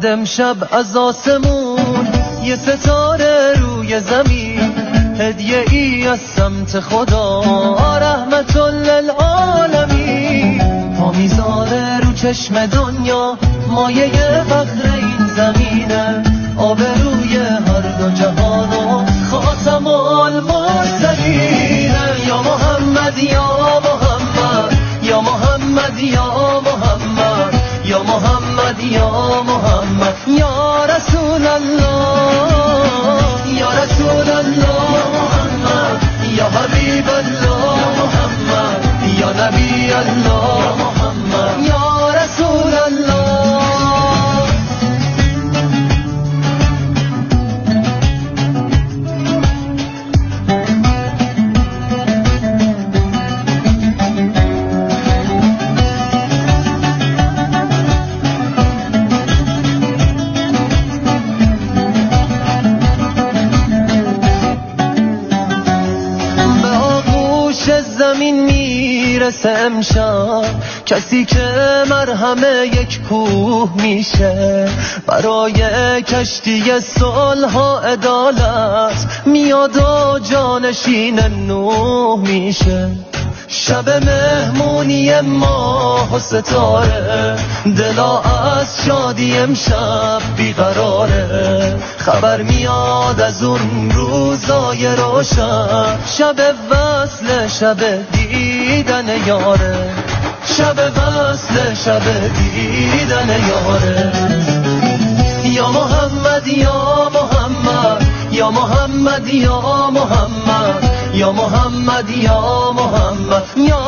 اومد امشب از آسمون یه ستاره روی زمین، هدیه ای از سمت خدا رحمت للعالمین. پا میذاره رو چشم دنیا، مایه فخر این زمینه، آبروی هر دو جهان و خاتم المرسلین. یا محمد یا محمد یا محمد یا محمد یا محمد یا محمد یا رسول الله یا رسول الله محمد یا حبیب الله محمد یا نبی الله محمد یا رسول الله. زمین میرسه امشب کسی که مرهم یک کوه میشه، برای کشتی صلح و عدالت میاد و جانشین نوح میشه. شب مهمونی ماه و ستاره، دلا از شادی امشب بیقراره. خبر میاد از اون روزای روشن، شب وصل شب دیدن یاره، شب وصل شب دیدن یاره. یا محمد یا محمد یا محمد یا محمد یا محمد یا محمد یا